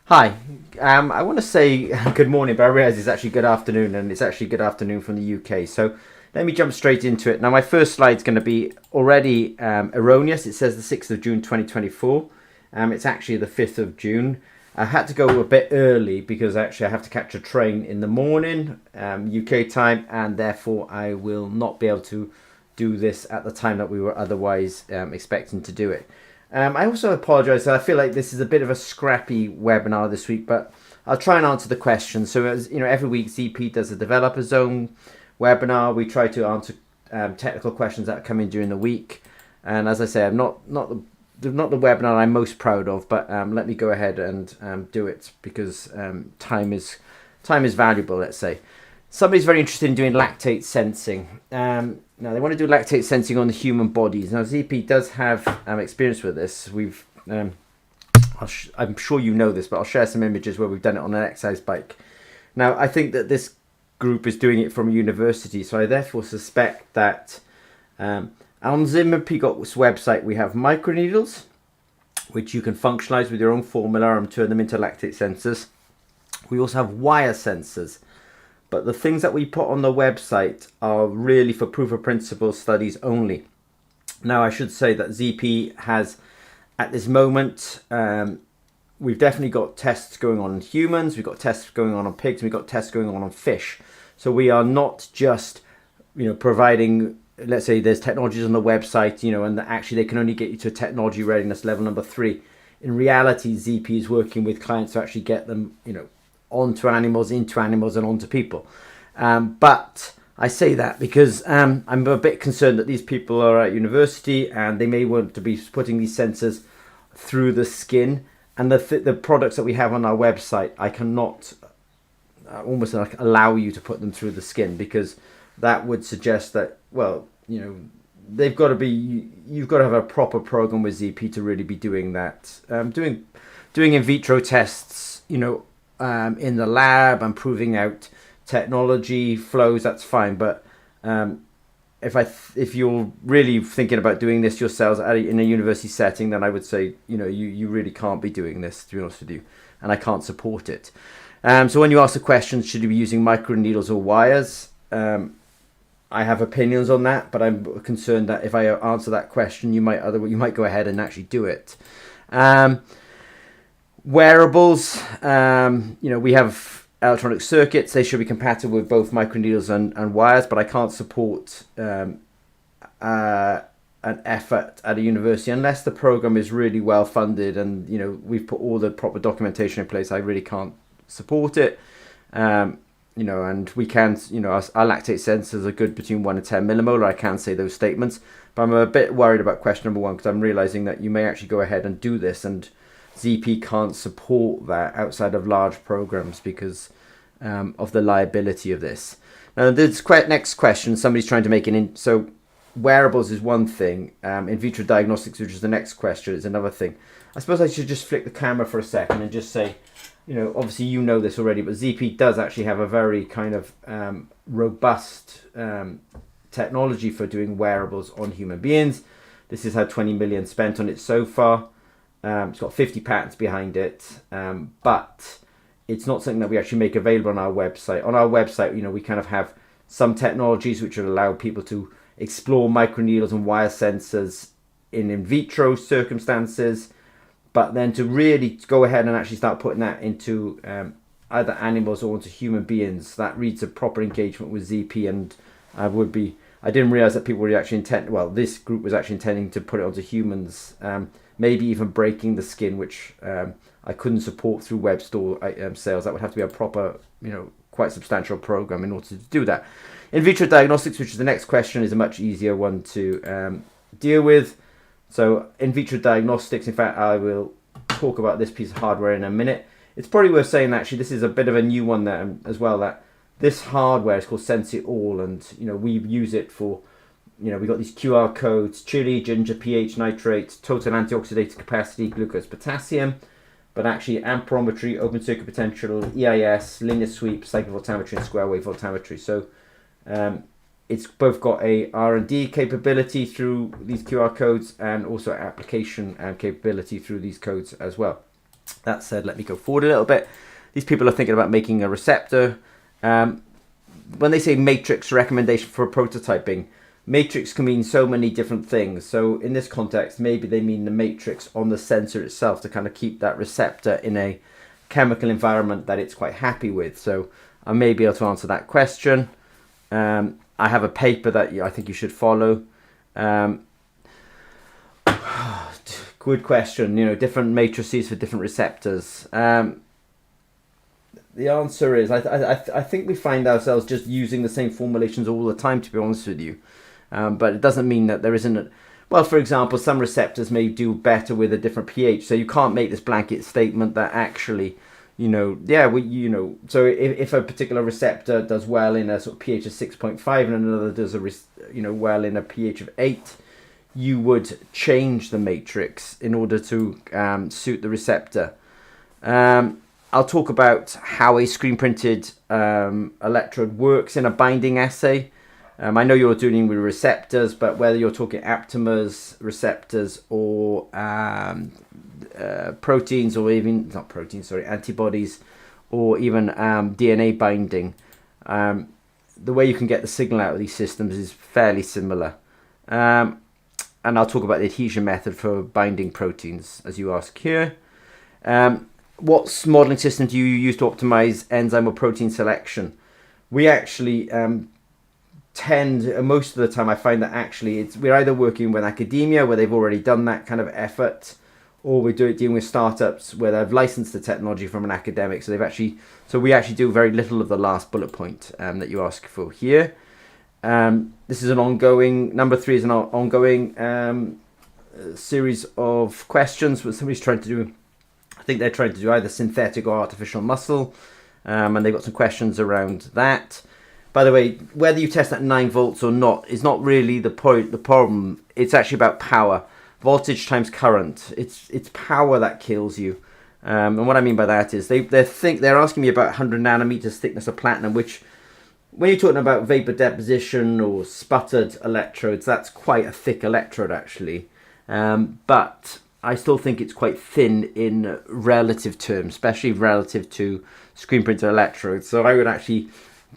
Hi, I want to say good morning, but I realise it's actually good afternoon, and it's actually good afternoon from the UK. So let me jump straight into it. Now, my first slide is going to be already erroneous. It says the 6th of June 2024. It's actually the 5th of June. I had to go a bit early because actually I have to catch a train in the morning, UK time, and therefore I will not be able to do this at the time that we were otherwise expecting to do it. I also apologise. I feel like this is a bit of a scrappy webinar this week, but I'll try and answer the questions. So, as you know, every week ZP does a developer zone webinar. We try to answer technical questions that come in during the week. And as I say, I'm not the webinar I'm most proud of, but let me go ahead and do it because time is valuable. Let's say somebody's very interested in doing lactate sensing. Now they want to do lactate sensing on the human bodies. Now ZP does have experience with this. I'm sure you know this, but I'll share some images where we've done it on an exercise bike. Now I think that this group is doing it from a university, so I therefore suspect that on Zimmer Peacock's website we have microneedles, which you can functionalize with your own formula and turn them into lactate sensors. We also have wire sensors. But the things that we put on the website are really for proof of principle studies only. Now, I should say that ZP has, at this moment, we've definitely got tests going on in humans, we've got tests going on pigs, we've got tests going on fish. So we are not just, providing, let's say there's technologies on the website, and actually they can only get you to technology readiness level number 3. In reality, ZP is working with clients to actually get them, onto animals, into animals, and onto people. But I say that because I'm a bit concerned that these people are at university and they may want to be putting these sensors through the skin. And the products that we have on our website, I cannot almost like allow you to put them through the skin, because that would suggest that, they've got to be, you've got to have a proper program with ZP to really be doing that. Doing in vitro tests, in the lab and proving out technology flows, that's fine. But if you're really thinking about doing this yourselves in a university setting, then I would say you really can't be doing this, to be honest with you, and I can't support it. So when you ask the question, should you be using microneedles or wires, I have opinions on that, but I'm concerned that if I answer that question, you might go ahead and actually do it. Wearables, we have electronic circuits. They should be compatible with both microneedles and wires, but I can't support an effort at a university unless the program is really well funded and we've put all the proper documentation in place. I really can't support it. And we can, our lactate sensors are good between 1 and 10 millimolar. I can say those statements, but I'm a bit worried about question number 1 because I'm realizing that you may actually go ahead and do this, and ZP can't support that outside of large programs because of the liability of this. Now, this next question, somebody's trying to make so wearables is one thing, in vitro diagnostics, which is the next question, is another thing. I suppose I should just flick the camera for a second and just say, obviously you know this already, but ZP does actually have a very kind of robust technology for doing wearables on human beings. This has had 20 million spent on it so far. It's got 50 patents behind it, but it's not something that we actually make available on our website. On our website, we kind of have some technologies which will allow people to explore microneedles and wire sensors in vitro circumstances, but then to really go ahead and actually start putting that into either animals or into human beings, that needs a proper engagement with ZP, and I didn't realize that people were actually this group was actually intending to put it onto humans, maybe even breaking the skin, which I couldn't support through web store sales. That would have to be a proper, quite substantial program in order to do that. In vitro diagnostics, which is the next question, is a much easier one to deal with. So in vitro diagnostics, in fact, I will talk about this piece of hardware in a minute. It's probably worth saying, actually, this is a bit of a new one there as well, that this hardware is called Sense It All, and we use it for, we've got these QR codes: chili, ginger, pH, nitrate, total antioxidant capacity, glucose, potassium, but actually amperometry, open circuit potential, EIS, linear sweep, cycle voltammetry, and square wave voltammetry. So it's both got a R&D capability through these QR codes and also application capability through these codes as well. That said, let me go forward a little bit. These people are thinking about making a receptor. When they say matrix recommendation for prototyping, matrix can mean so many different things. So in this context, maybe they mean the matrix on the sensor itself to kind of keep that receptor in a chemical environment that it's quite happy with. So I may be able to answer that question. I have a paper that I think you should follow. Good question. Different matrices for different receptors. The answer is I think we find ourselves just using the same formulations all the time, to be honest with you. But it doesn't mean that there isn't well, for example, some receptors may do better with a different pH. So you can't make this blanket statement that actually, so if a particular receptor does well in a sort of pH of 6.5 and another does well in a pH of 8, you would change the matrix in order to suit the receptor. I'll talk about how a screen printed electrode works in a binding assay. I know you're dealing with receptors, but whether you're talking aptamers, receptors, or proteins, or even antibodies, or even DNA binding, the way you can get the signal out of these systems is fairly similar. And I'll talk about the adhesion method for binding proteins, as you ask here. What modeling system do you use to optimize enzyme or protein selection? We actually most of the time I find that actually we're either working with academia where they've already done that kind of effort, or we're dealing with startups where they've licensed the technology from an academic. So we actually do very little of the last bullet point that you ask for here. This is an ongoing, number 3 is an ongoing series of questions where somebody's trying to do, I think they're trying to do either synthetic or artificial muscle, and they've got some questions around that. By the way, whether you test at 9 volts or not is not really the problem. It's actually about power. Voltage times current. It's power that kills you. And what I mean by that is they're asking me about 100 nanometers thickness of platinum, which when you're talking about vapor deposition or sputtered electrodes, that's quite a thick electrode actually. But I still think it's quite thin in relative terms, especially relative to screen printed electrodes. So I would actually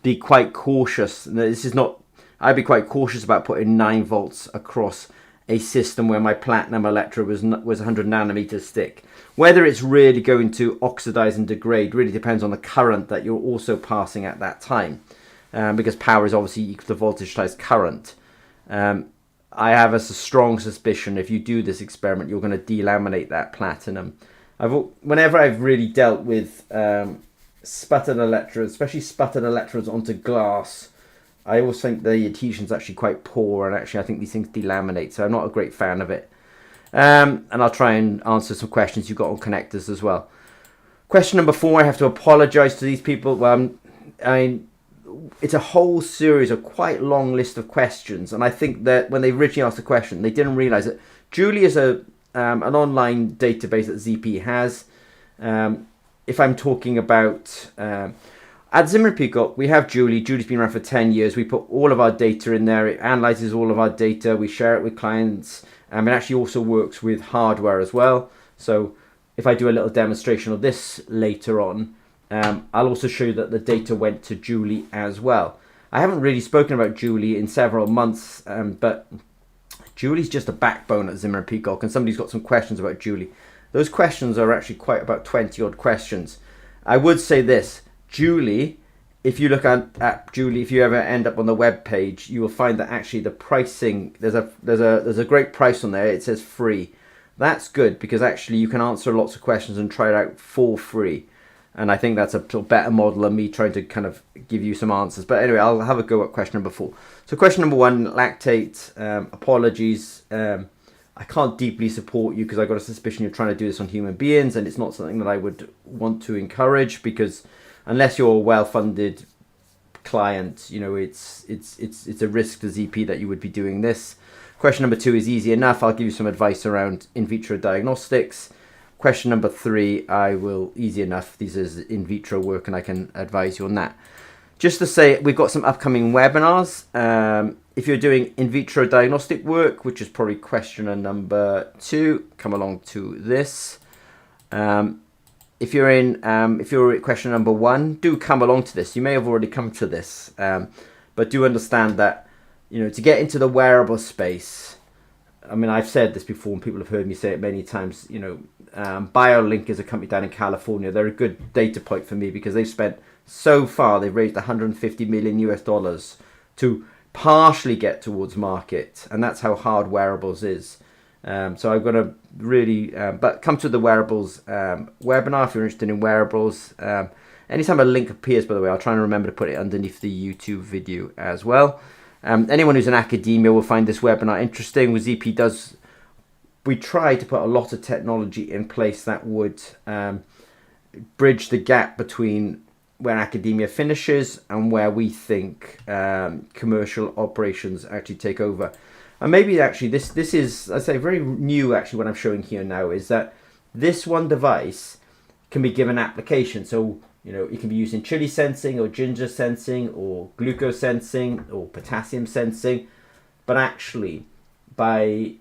be quite cautious. I'd be quite cautious about putting 9 volts across a system where my platinum electrode was 100 nanometers thick. Whether it's really going to oxidize and degrade really depends on the current that you're also passing at that time, because power is obviously equal to voltage times current. I have a strong suspicion if you do this experiment, you're going to delaminate that platinum. Whenever I've really dealt with sputtered electrodes, especially sputtered electrodes onto glass, I always think the adhesion's actually quite poor, and actually I think these things delaminate, so I'm not a great fan of it. And I'll try and answer some questions you've got on connectors as well. Question number 4, I have to apologize to these people. It's a whole series of quite long list of questions, and I think that when they originally asked the question, they didn't realize that Julie is an online database that ZP has. If I'm talking about at Zimmer Peacock, we have Julie. Julie's been around for 10 years. We put all of our data in there. It analyzes all of our data. We share it with clients. It actually also works with hardware as well. So if I do a little demonstration of this later on, I'll also show you that the data went to Julie as well. I haven't really spoken about Julie in several months, but Julie's just a backbone at Zimmer Peacock, and somebody's got some questions about Julie. Those questions are actually quite about 20 odd questions. I would say this, Julie, if you look at Julie, if you ever end up on the web page, you will find that actually the pricing, there's a great price on there. It says free. That's good because actually you can answer lots of questions and try it out for free. And I think that's a better model than me trying to kind of give you some answers. But anyway, I'll have a go at question number 4. So question number 1, lactate. Apologies. I can't deeply support you because I got a suspicion you're trying to do this on human beings, and it's not something that I would want to encourage, because unless you're a well-funded client, it's a risk to ZP that you would be doing this. Question number 2 is easy enough. I'll give you some advice around in vitro diagnostics. Question number 3, easy enough. These is in vitro work, and I can advise you on that. Just to say, we've got some upcoming webinars. If you're doing in vitro diagnostic work, which is probably question number 2, come along to this. if you're at question number 1, do come along to this. You may have already come to this, but do understand that, to get into the wearable space, I mean, I've said this before and people have heard me say it many times, BioLink is a company down in California. They're a good data point for me because they've raised $150 million US to partially get towards market, and that's how hard wearables is. So I'm going to really, but come to the wearables webinar if you're interested in wearables. Anytime a link appears, by the way, I'll try and remember to put it underneath the YouTube video as well. Anyone who's in academia will find this webinar interesting. With ZP we try to put a lot of technology in place that would bridge the gap between where academia finishes and where we think commercial operations actually take over. And maybe actually this is, I'd say, very new actually what I'm showing here now, is that this one device can be given application. So, it can be used in chili sensing or ginger sensing or glucose sensing or potassium sensing. But actually, by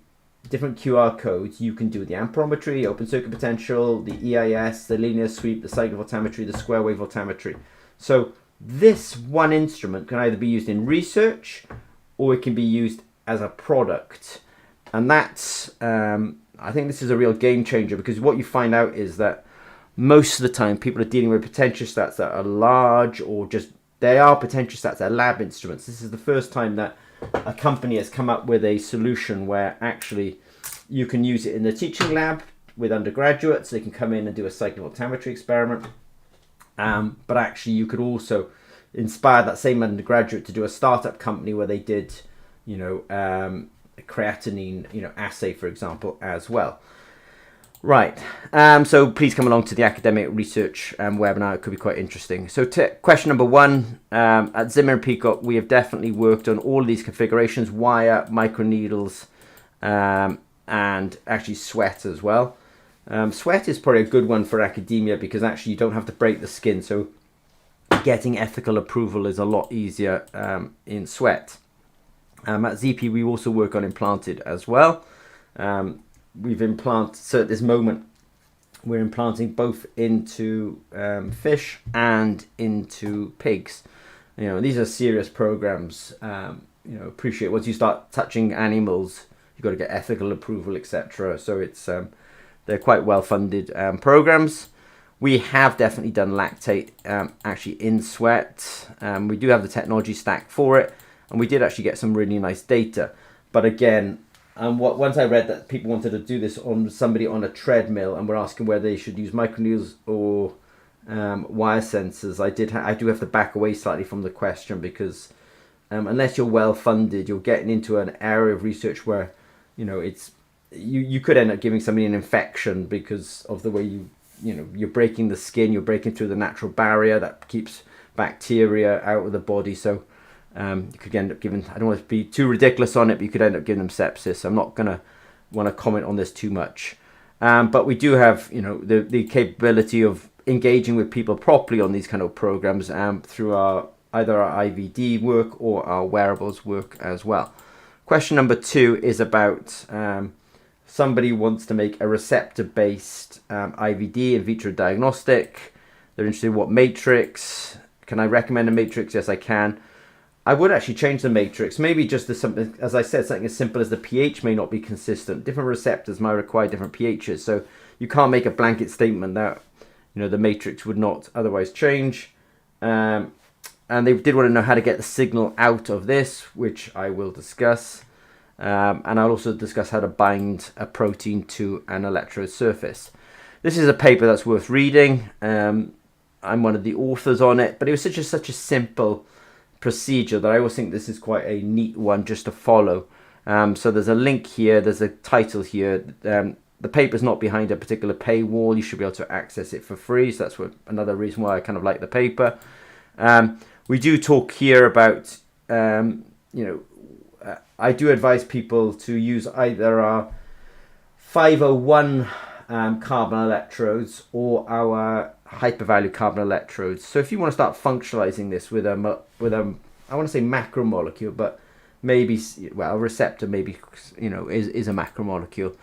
different QR codes, you can do the amperometry, open circuit potential, the EIS, the linear sweep, the cycle voltammetry, the square wave voltammetry. So this one instrument can either be used in research or it can be used as a product. And that's, I think this is a real game changer, because what you find out is that most of the time people are dealing with potentiostats that are large, or just, they are potentiostats, they're lab instruments. This is the first time that a company has come up with a solution where actually you can use it in the teaching lab with undergraduates. They can come in and do a cycle voltammetry experiment. But actually you could also inspire that same undergraduate to do a startup company where they did, a creatinine, assay, for example, as well. Right. So please come along to the academic research webinar. It could be quite interesting. So question number 1, at Zimmer and Peacock, we have definitely worked on all of these configurations: wire, microneedles, and actually sweat as well. Sweat is probably a good one for academia because actually you don't have to break the skin. So getting ethical approval is a lot easier in sweat. At ZP, we also work on implanted as well. We've implanted, so at this moment, we're implanting both into fish and into pigs. These are serious programs. Appreciate once you start touching animals, you've got to get ethical approval, etc. So it's they're quite well funded programs. We have definitely done lactate actually in sweat. We do have the technology stack for it, and we did actually get some really nice data. But again, once I read that people wanted to do this on somebody on a treadmill and were asking whether they should use microneedles or wire sensors, I do have to back away slightly from the question, because unless you're well funded, you're getting into an area of research where it's you could end up giving somebody an infection because of the way you're breaking the skin, you're breaking through the natural barrier that keeps bacteria out of the body. So you could end up giving, I don't want to be too ridiculous on it, but you could end up giving them sepsis. I'm not going to want to comment on this too much. But we do have, the capability of engaging with people properly on these kind of programs through either our IVD work or our wearables work as well. Question number 2 is about somebody wants to make a receptor-based IVD, in vitro diagnostic. They're interested in what matrix. Can I recommend a matrix? Yes, I can. I would actually change the matrix. Maybe just something, as I said, something as simple as the pH may not be consistent. Different receptors might require different pHs. So you can't make a blanket statement that, the matrix would not otherwise change. And they did want to know how to get the signal out of this, which I will discuss. And I'll also discuss how to bind a protein to an electrode surface. This is a paper that's worth reading. I'm one of the authors on it, but it was such a simple procedure that I always think this is quite a neat one just to follow. So there's a link here, there's a title here. The paper's not behind a particular paywall. You should be able to access it for free. So that's another reason why I kind of like the paper. We do talk here about, I do advise people to use either our 501 carbon electrodes or our hypervalue carbon electrodes. So if you want to start functionalizing this with a I want to say macromolecule, but maybe, well, a receptor maybe, is a macromolecule.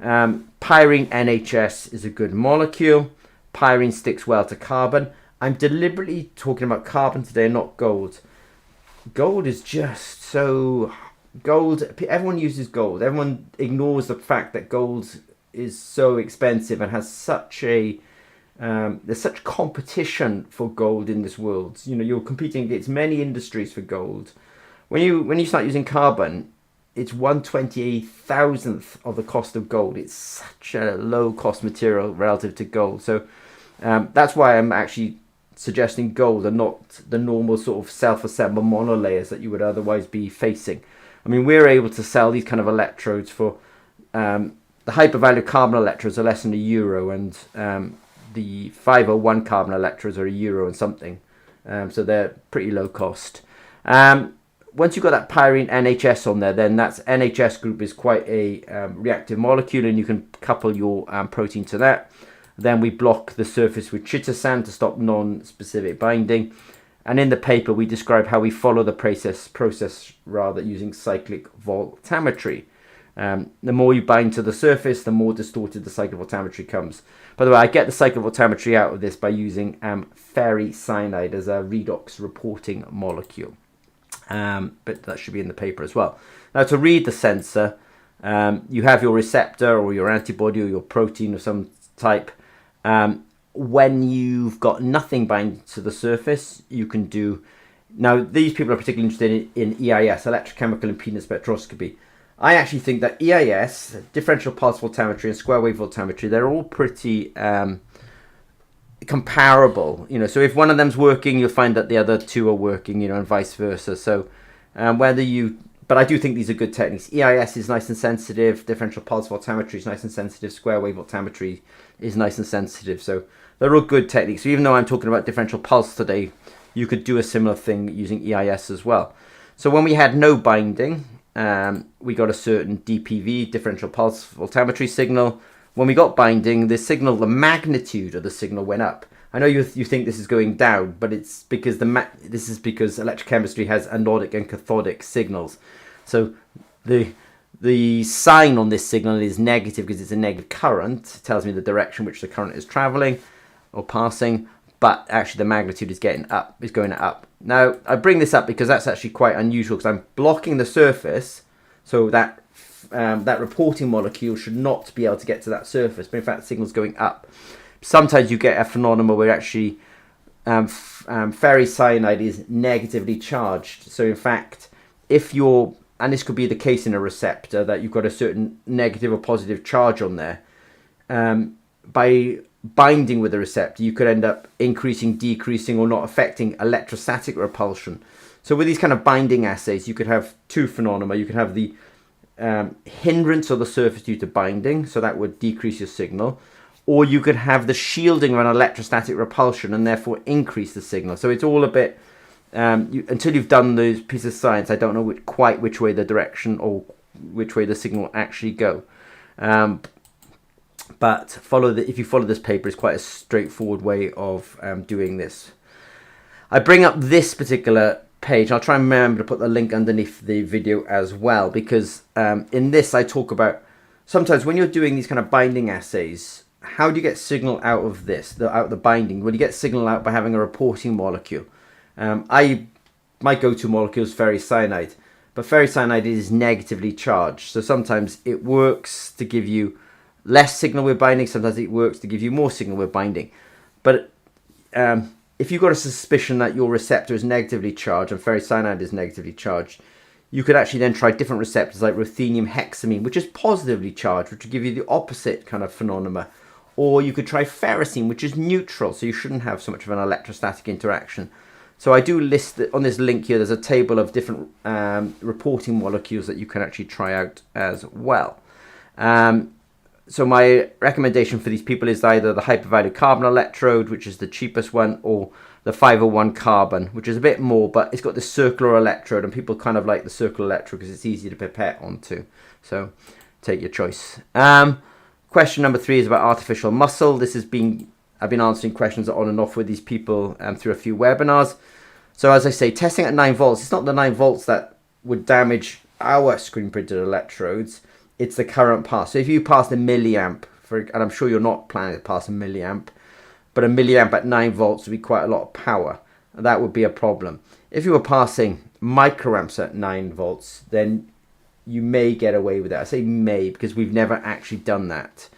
Pyrene NHS is a good molecule. pyrene sticks well to carbon. I'm deliberately talking about carbon today, not gold. Gold is just so... everyone uses gold. Everyone ignores the fact that gold is so expensive and has such a... there's such competition for gold in this world. You know, you're competing against many industries for gold. When you start using carbon, it's 1/28,000th of the cost of gold. It's such a low cost material relative to gold. So that's why I'm actually suggesting gold and not the normal sort of self-assembled monolayers that you would otherwise be facing. I mean, we're able to sell these kind of electrodes for the hypervalue carbon electrodes are less than €1, and the 501 carbon electrodes are €1 and something. So they're pretty low cost. Once you've got that pyrene NHS on there, then that NHS group is quite a reactive molecule, and you can couple your protein to that. Then we block the surface with chitosan to stop non-specific binding. And in the paper, we describe how we follow the process using cyclic voltammetry. The more you bind to the surface, the more distorted the cyclic voltammetry comes. By the way, I get the cyclic voltammetry out of this by using ferricyanide as a redox reporting molecule. But that should be in the paper as well. Now, to read the sensor, you have your receptor or your antibody or your protein of some type. When you've got nothing binding to the surface, you can do... Now, these people are particularly interested in EIS, electrochemical impedance spectroscopy. I actually think that EIS, differential pulse voltammetry, and square wave voltammetry, they're all pretty comparable. You know, so if one of them's working, you'll find that the other two are working, you know, and vice versa. So but I do think these are good techniques. EIS is nice and sensitive. Differential pulse voltammetry is nice and sensitive. Square wave voltammetry is nice and sensitive. So they're all good techniques. So even though I'm talking about differential pulse today, you could do a similar thing using EIS as well. So when we had no binding, we got a certain DPV, differential pulse voltammetry signal. When we got binding, the magnitude of the signal went up. I know you think this is going down, but it's because this is because electrochemistry has anodic and cathodic signals. So the sign on this signal is negative because it's a negative current. It tells me the direction which the current is traveling or passing, but actually the magnitude is going up. Now, I bring this up because that's actually quite unusual, because I'm blocking the surface, so that reporting molecule should not be able to get to that surface, but in fact the signal's going up. Sometimes you get a phenomenon where actually ferricyanide is negatively charged. So in fact, and this could be the case in a receptor, that you've got a certain negative or positive charge on there, by binding with the receptor, you could end up increasing, decreasing, or not affecting electrostatic repulsion. So with these kind of binding assays, you could have two phenomena. You could have the hindrance of the surface due to binding, so that would decrease your signal, or you could have the shielding of an electrostatic repulsion and therefore increase the signal. So it's all a bit, until you've done those pieces of science, I don't know quite which way the direction or which way the signal will actually go. But if you follow this paper, it's quite a straightforward way of doing this. I bring up this particular page. I'll try and remember to put the link underneath the video as well, because in this I talk about sometimes when you're doing these kind of binding assays, how do you get signal out of this, out of the binding? Well, you get signal out by having a reporting molecule. My go-to molecule is ferricyanide, but ferricyanide is negatively charged. So sometimes it works to give you less signal with binding, sometimes it works to give you more signal with binding. But if you've got a suspicion that your receptor is negatively charged and ferricyanide is negatively charged, you could actually then try different receptors like ruthenium hexamine, which is positively charged, which will give you the opposite kind of phenomena. Or you could try ferrocene, which is neutral, so you shouldn't have so much of an electrostatic interaction. So I do list on this link here, there's a table of different reporting molecules that you can actually try out as well. So my recommendation for these people is either the hypervalue carbon electrode, which is the cheapest one, or the 501 carbon, which is a bit more, but it's got this circular electrode, and people kind of like the circular electrode because it's easy to pipette onto. So take your choice. Question number 3 is about artificial muscle. I've been answering questions on and off with these people through a few webinars. So as I say, testing at 9 volts, it's not the 9 volts that would damage our screen printed electrodes, it's the current pass. So if you pass a milliamp, and I'm sure you're not planning to pass a milliamp, but a milliamp at 9 volts would be quite a lot of power. That would be a problem. If you were passing microamps at 9 volts, then you may get away with it. I say may because we've never actually done that.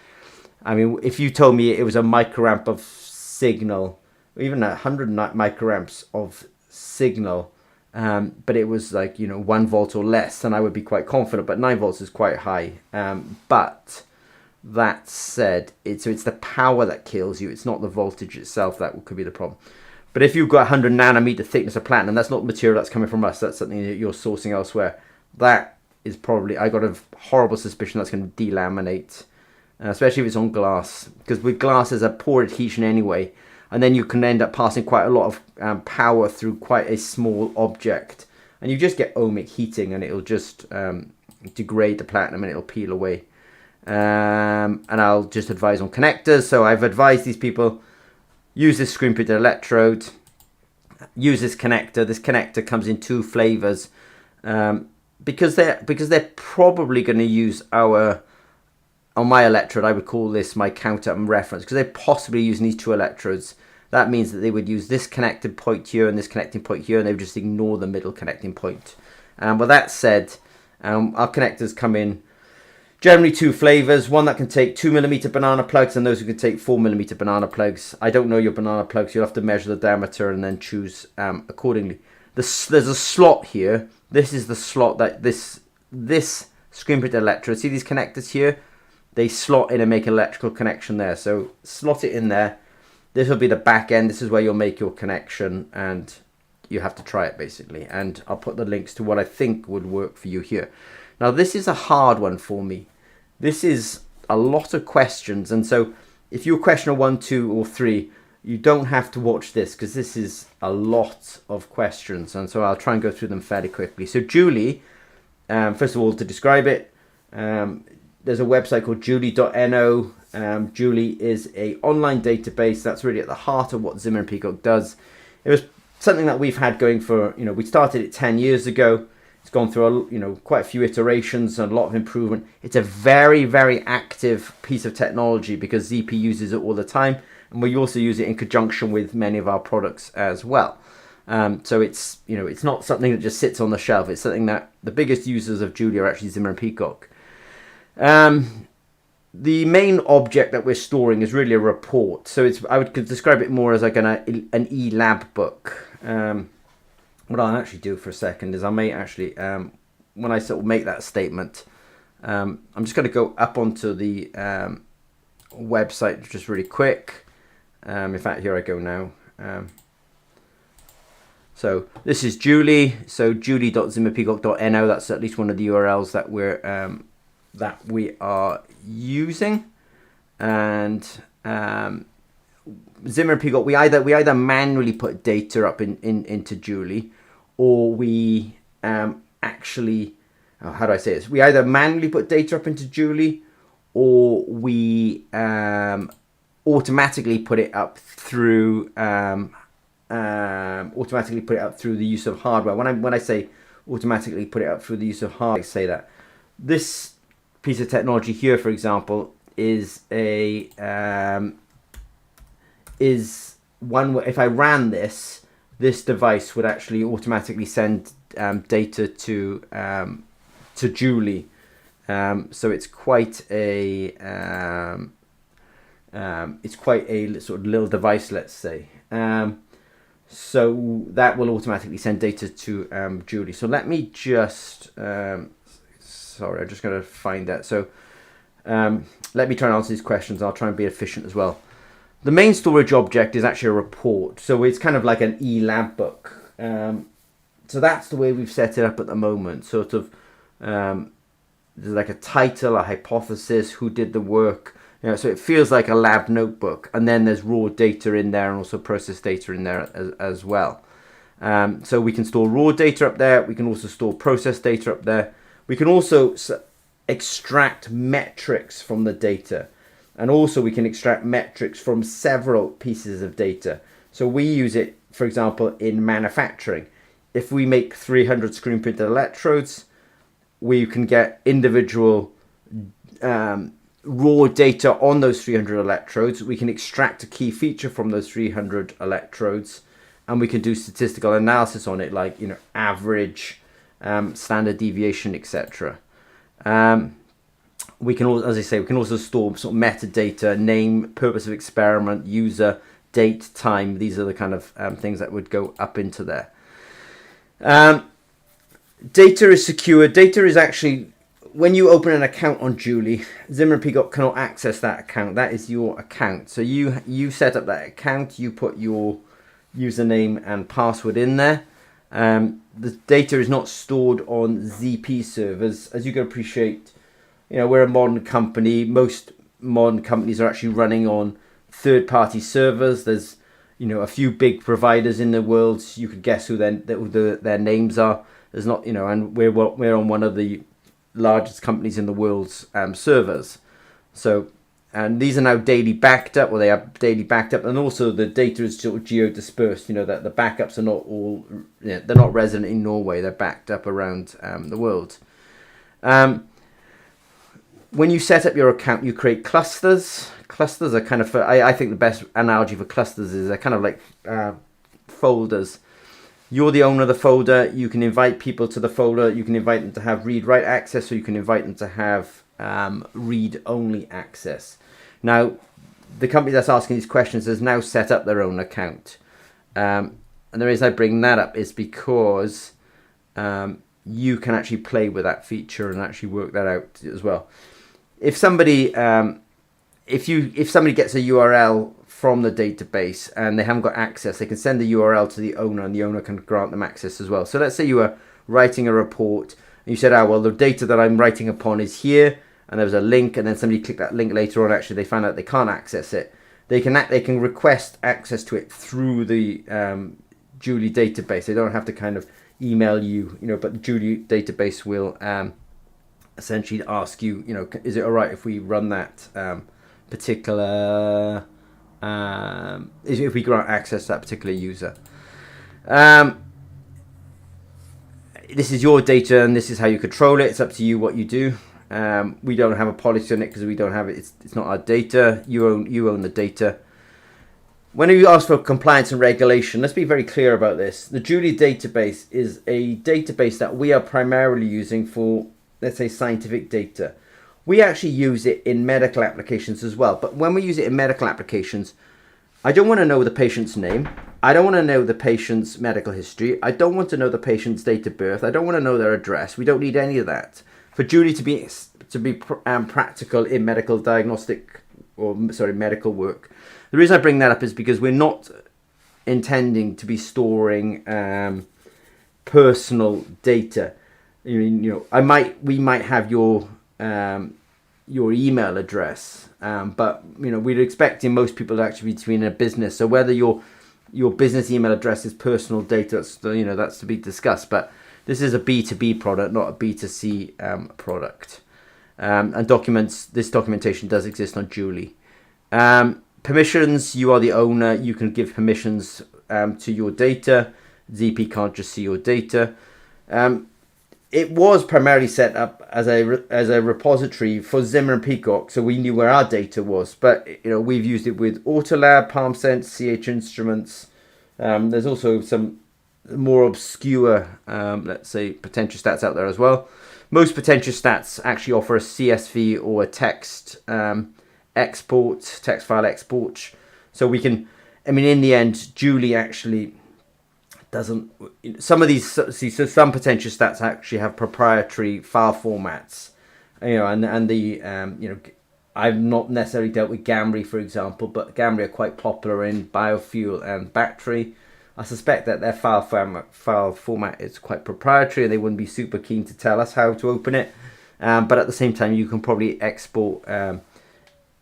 I mean, if you told me it was a microamp of signal, or even 100 microamps of signal, but it was like, 1 volt or less, then I would be quite confident. But 9 volts is quite high. But that said, it's the power that kills you. It's not the voltage itself that could be the problem. But if you've got 100 nanometer thickness of platinum, that's not material that's coming from us. That's something that you're sourcing elsewhere. That is probably, I got a horrible suspicion that's going to delaminate, especially if it's on glass. Because with glass, there's a poor adhesion anyway. And then you can end up passing quite a lot of power through quite a small object. And you just get ohmic heating, and it'll just degrade the platinum and it'll peel away. And I'll just advise on connectors. So I've advised these people, use this screen printed electrode, use this connector. This connector comes in 2 flavors, because they're probably going to use on my electrode, I would call this my counter and reference, because they're possibly using these 2 electrodes. That means that they would use this connecting point here and this connecting point here, and they would just ignore the middle connecting point. But that said, our connectors come in generally 2 flavors, one that can take 2mm banana plugs and those who can take 4mm banana plugs. I don't know your banana plugs. You'll have to measure the diameter and then choose accordingly. There's a slot here. This is the slot that this screen printed electrode, see these connectors here? They slot in and make an electrical connection there. So slot it in there. This will be the back end. This is where you'll make your connection, and you have to try it basically. And I'll put the links to what I think would work for you here. Now this is a hard one for me. This is a lot of questions, and so if you're questioner 1, 2 or 3, you don't have to watch this because this is a lot of questions, and so I'll try and go through them fairly quickly. So Julie, first of all, to describe it, there's a website called julie.no. Julie is an online database that's really at the heart of what Zimmer and Peacock does. It was something that we've had going for, we started it 10 years ago. It's gone through, quite a few iterations and a lot of improvement. It's a very, very active piece of technology because ZP uses it all the time. And we also use it in conjunction with many of our products as well. So it's, it's not something that just sits on the shelf. It's something that the biggest users of Julie are actually Zimmer and Peacock. The main object that we're storing is really a report. So I would describe it more as like an e-lab book. What I'll actually do for a second is I may actually, when I sort of make that statement, I'm just going to go up onto the website just really quick. In fact, here I go now. So this is Julie. So julie.zimmerpeacock.no. That's at least one of the URLs that we are using. And Zimmer and Peacock, we either manually put data up into Julie, or we actually, how do I say this? We either manually put data up into Julie, or we automatically put it up through the use of hardware. When I say automatically put it up through the use of hardware, I say that this piece of technology here, for example, is one where if I ran this device would actually automatically send data to Julie. So it's quite a sort of little device, let's say. So that will automatically send data to Julie. So let me just sorry, I'm just going to find that. So let me try and answer these questions. I'll try and be efficient as well. The main storage object is actually a report. So it's kind of like an e-lab book. So that's the way we've set it up at the moment. Sort of, there's like a title, a hypothesis, who did the work. So it feels like a lab notebook. And then there's raw data in there and also process data in there as well. So we can store raw data up there. We can also store process data up there. We can also extract metrics from the data. And also we can extract metrics from several pieces of data. So we use it, for example, in manufacturing. If we make 300 screen printed electrodes, we can get individual raw data on those 300 electrodes. We can extract a key feature from those 300 electrodes, and we can do statistical analysis on it, like, you know, average, standard deviation, etc. We can also, as I say, we can also store sort of metadata, name, purpose of experiment, user, date, time. These are the kind of things that would go up into there. Data is secure. Data is actually, when you open an account on Julie, Zimmer and Peacock cannot access that account. That is your account. So you set up that account, you put your username and password in there. The data is not stored on ZP servers. As you can appreciate, you know, we're a modern company. Most modern companies are actually running on third-party servers. There's, you know, a few big providers in the world. You could guess who their names are. There's not, you know, and we're on one of the largest companies in the world's servers. So, and these are now daily backed up, or they are daily backed up, and also the data is sort of geo-dispersed. You know, that the backups are not all, you know, they're not resident in Norway. They're backed up around the world. When you set up your account, you create clusters. Clusters are kind of, I think the best analogy for clusters is they're kind of like folders. You're the owner of the folder. You can invite people to the folder. You can invite them to have read-write access, or you can invite them to have read-only access. Now, the company that's asking these questions has now set up their own account. And the reason I bring that up is because you can actually play with that feature and actually work that out as well. If somebody if somebody gets a URL from the database and they haven't got access, they can send the URL to the owner, and the owner can grant them access as well. So let's say you were writing a report and you said, oh, well, the data that I'm writing upon is here, and there was a link, and then somebody clicked that link later on. Actually, they found out they can't access it. They can request access to it through the Julie database. They don't have to kind of email you, you know, but the Julie database will essentially ask you, you know, is it all right if we run that particular, if we grant access to that particular user. This is your data, and this is how you control it. It's up to you what you do. We don't have a policy on it because we don't have it. It's not our data. You own the data. When you ask for compliance and regulation, let's be very clear about this. The Julie database is a database that we are primarily using for, let's say, scientific data. We actually use it in medical applications as well. But when we use it in medical applications, I don't want to know the patient's name. I don't want to know the patient's medical history. I don't want to know the patient's date of birth. I don't want to know their address. We don't need any of that. For Julie to be practical in medical medical work. The reason I bring that up is because we're not intending to be storing personal data. You know, we might have your email address, but you know, we're expecting most people to actually be in a business. So whether your business email address is personal data, that's to be discussed. But this is a B2B product, not a B2C product. And this documentation does exist on Julie. Permissions, you are the owner. You can give permissions to your data. ZP can't just see your data. It was primarily set up as a repository for Zimmer and Peacock, so we knew where our data was. But you know, we've used it with Autolab, PalmSense, CH Instruments. There's also some more obscure, let's say, potential stats out there as well. Most potential stats actually offer a CSV or a text file export. So we can, I mean, in the end, Julie actually doesn't, some of these, so some potential stats actually have proprietary file formats, you know, and the, you know, I've not necessarily dealt with Gamry, for example, but Gamry are quite popular in biofuel and battery. I suspect that their file format is quite proprietary, and they wouldn't be super keen to tell us how to open it. But at the same time, you can probably export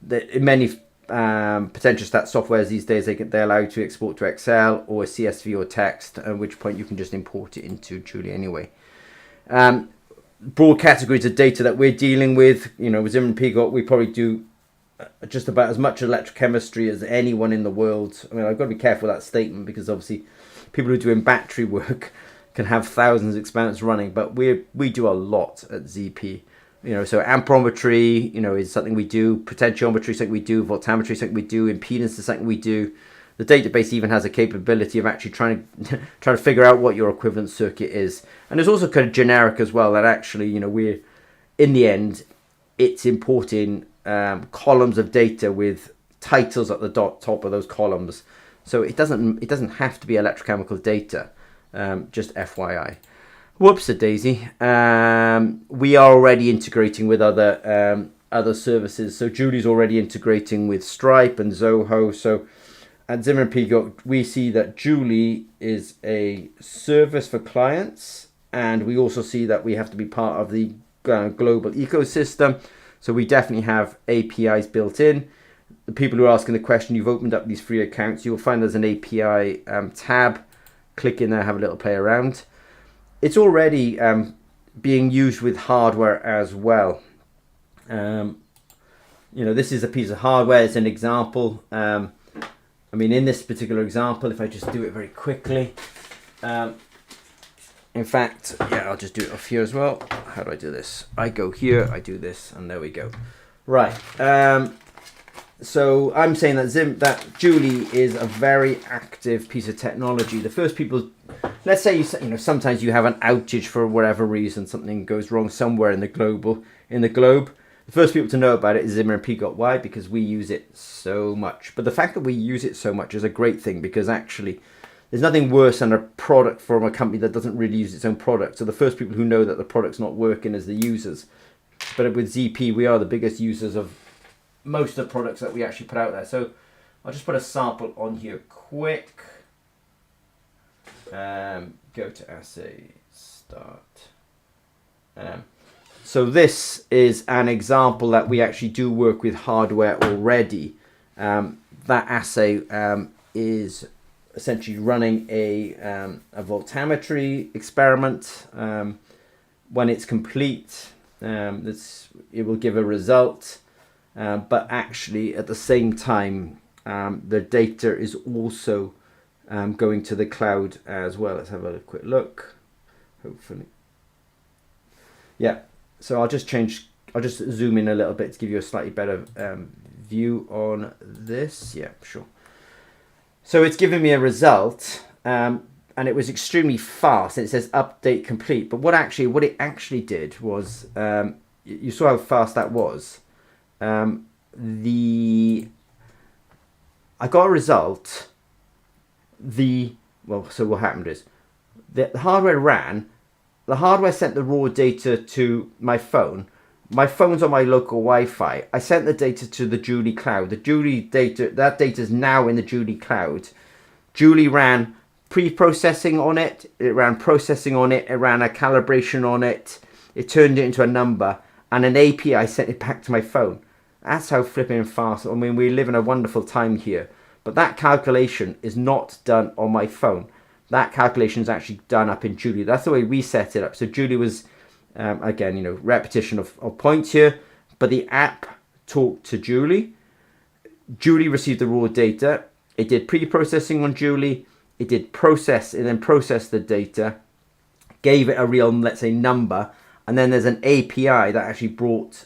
many potential stat softwares these days. They allow you to export to Excel or a CSV or text, at which point you can just import it into Julie anyway. Broad categories of data that we're dealing with, you know, with Zimmer and Peacock, we probably do just about as much electrochemistry as anyone in the world. I mean, I've got to be careful with that statement, because obviously people who are doing battery work can have thousands of experiments running, but we do a lot at ZP. So amperometry, is something we do. Potentiometry, something we do. Voltammetry, something we do. Impedance is something we do. The database even has a capability of actually trying to figure out what your equivalent circuit is. And there's also kind of generic as well, that actually, we're, in the end, it's importing columns of data with titles at the top of those columns. So it doesn't have to be electrochemical data, just FYI. Whoops-a-daisy. We are already integrating with other services. So Julie's already integrating with Stripe and Zoho. So at Zimmer & Peacock, we see that Julie is a service for clients, and we also see that we have to be part of the global ecosystem. So we definitely have APIs built in. The people who are asking the question, you've opened up these free accounts, you'll find there's an API tab. Click in there, have a little play around. It's already being used with hardware as well. This is a piece of hardware. It's an example. In this particular example, if I just do it very quickly. In fact, I'll just do it off here as well. How do I do this? I go here, I do this, and there we go. Right. So I'm saying that Julie is a very active piece of technology. The first people, let's say sometimes you have an outage for whatever reason, something goes wrong somewhere in the globe. The first people to know about it is Zimmer & Peacock. Why? Because we use it so much. But the fact that we use it so much is a great thing, because actually there's nothing worse than a product from a company that doesn't really use its own product. So the first people who know that the product's not working is the users. But with ZP, we are the biggest users of most of the products that we actually put out there. So I'll just put a sample on here quick. Go to assay, start. So this is an example that we actually do work with hardware already. That assay is essentially running a voltammetry experiment. When it's complete, it will give a result. But actually, at the same time, the data is also going to the cloud as well. Let's have a quick look. Hopefully, so I'll just zoom in a little bit to give you a slightly better view on this. Yeah, sure. So it's giving me a result, and it was extremely fast. And it says update complete. But what it actually did was, you saw how fast that was. I got a result. So what happened is the hardware ran. The hardware sent the raw data to my phone. My phone's on my local Wi-Fi. I sent the data to the Julie cloud. That data is now in the Julie cloud. Julie ran pre-processing on it. It ran processing on it. It ran a calibration on it. It turned it into a number, and an API sent it back to my phone. That's how flipping fast. We live in a wonderful time here. But that calculation is not done on my phone. That calculation is actually done up in Julie. That's the way we set it up. So Julie was, again, repetition of points here. But the app talked to Julie. Julie received the raw data. It did pre-processing on Julie. It did process the data. Gave it a real, let's say, number. And then there's an API that actually brought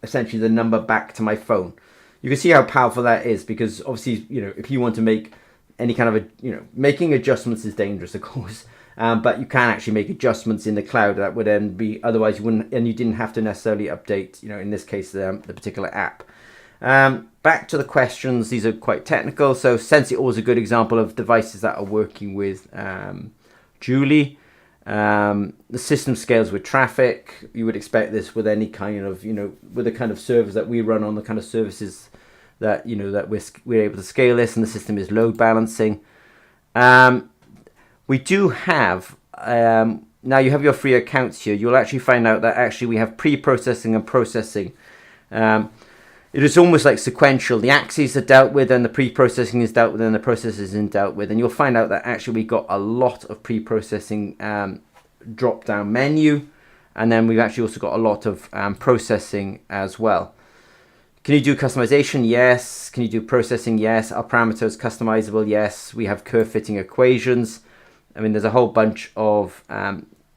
essentially the number back to my phone. You can see how powerful that is, because obviously, if you want to make any kind of making adjustments is dangerous, of course, but you can actually make adjustments in the cloud that would then be, otherwise you wouldn't, and you didn't have to necessarily update, in this case, the particular app. Back to the questions. These are quite technical. So SensiOR is a good example of devices that are working with Julie. The system scales with traffic. You would expect this with any kind of, with the kind of servers that we run on, the kind of services that, that we're able to scale this, and the system is load balancing. We do have, now you have your free accounts here. You'll actually find out that actually we have pre-processing and processing. It is almost like sequential. The axes are dealt with, and the pre-processing is dealt with, and the process isn't dealt with. And you'll find out that actually we got a lot of pre-processing drop-down menu, and then we've actually also got a lot of processing as well. Can you do customization? Yes. Can you do processing? Yes. Are parameters customizable? Yes. We have curve fitting equations. There's a whole bunch of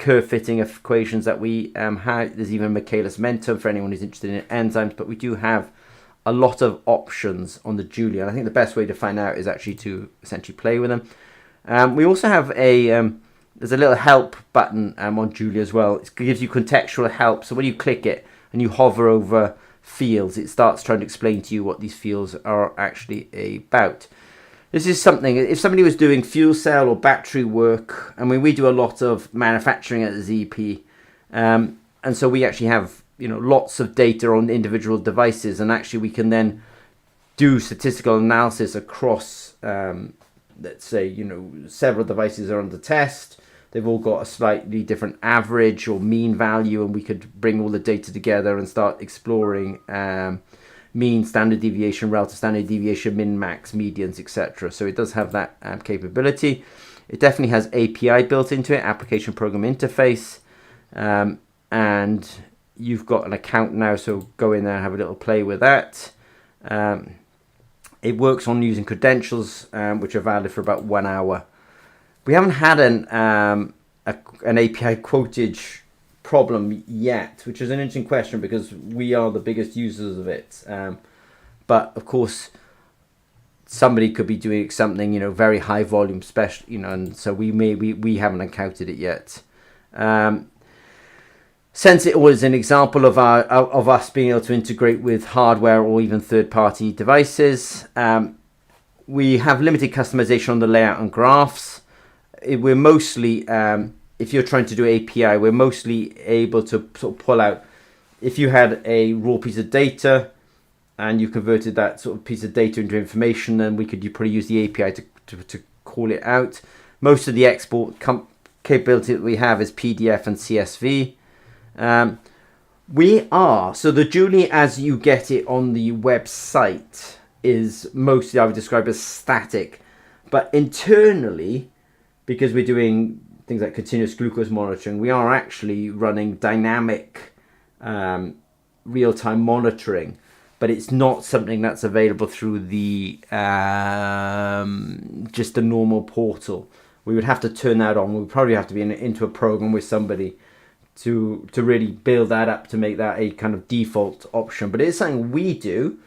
curve fitting equations that we have. There's even Michaelis Mentor for anyone who's interested in enzymes, but we do have a lot of options on the Julie, and I think the best way to find out is actually to essentially play with them. We also have there's a little help button on Julie as well. It gives you contextual help, so when you click it and you hover over fields, it starts trying to explain to you what these fields are actually about. This is something, if somebody was doing fuel cell or battery work, I mean, we do a lot of manufacturing at the ZP, and so we actually have, you know, lots of data on individual devices, and actually we can then do statistical analysis across, let's say, you know, several devices are under test. They've all got a slightly different average or mean value, and we could bring all the data together and start exploring mean, standard deviation, relative standard deviation, min, max, medians, etc. So it does have that capability. It definitely has API built into it, application program interface, and you've got an account now, so go in there and have a little play with that. It works on using credentials, which are valid for about 1 hour. We haven't had an API quotage problem yet, which is an interesting question because we are the biggest users of it. But of course, somebody could be doing something, you know, very high volume, special, you know, and so we haven't encountered it yet. Since it was an example of us being able to integrate with hardware or even third-party devices, we have limited customization on the layout and graphs. We're mostly if you're trying to do API, we're mostly able to sort of pull out, if you had a raw piece of data and you converted that sort of piece of data into information, then you probably use the API to call it out. Most of the export capability that we have is PDF and CSV. So the Julie as you get it on the website is mostly, I would describe as static, but internally, because we're doing things like continuous glucose monitoring, we are actually running dynamic real-time monitoring, but it's not something that's available through the just a normal portal. We would have to turn that on. We would probably have to be into a program with somebody to really build that up to make that a kind of default option. But it is something we do,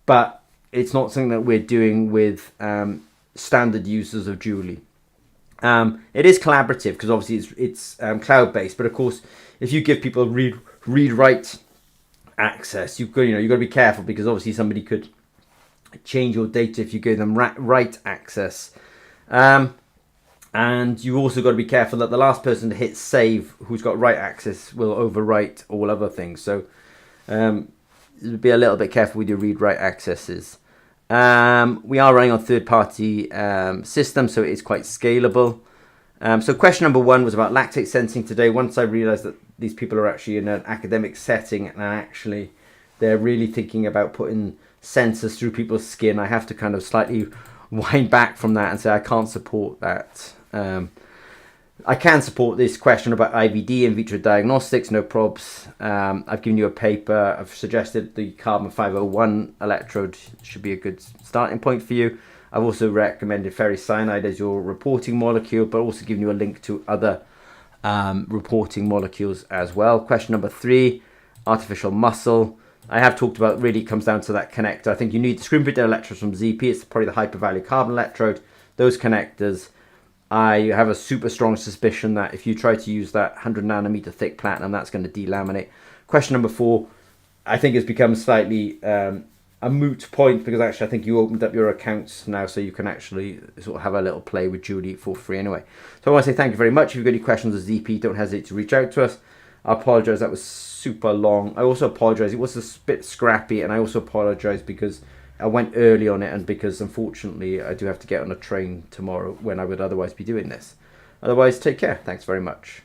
but it's not something that we're doing with standard users of Julie. It is collaborative because obviously it's cloud-based, but of course, if you give people read-write access, you've got to be careful because obviously somebody could change your data if you give them write access, and you also got to be careful that the last person to hit save, who's got write access, will overwrite all other things. So be a little bit careful with your read-write accesses. We are running on third-party systems, so it is quite scalable. So question number 1 was about lactate sensing today. Once I realized that these people are actually in an academic setting and actually they're really thinking about putting sensors through people's skin, I have to kind of slightly wind back from that and say I can't support that. I can support this question about IVD, in vitro diagnostics, no probs. I've given you a paper. I've suggested the carbon 501 electrode should be a good starting point for you. I've also recommended ferricyanide as your reporting molecule, but also given you a link to other reporting molecules as well. Question number 3, artificial muscle. I have talked about, really comes down to that connector. I think you need screen-printed electrodes from ZP. It's probably the hyper-value carbon electrode. Those connectors, I have a super strong suspicion that if you try to use that 100 nanometer thick platinum, that's going to delaminate. Question number 4, I think has become slightly a moot point because actually I think you opened up your accounts now, so you can actually sort of have a little play with Julie for free anyway. So I want to say thank you very much. If you've got any questions on ZP, don't hesitate to reach out to us. I apologize, that was super long. I also apologize, it was a bit scrappy, and I also apologize because I went early on it and because unfortunately I do have to get on a train tomorrow when I would otherwise be doing this. Otherwise, take care. Thanks very much.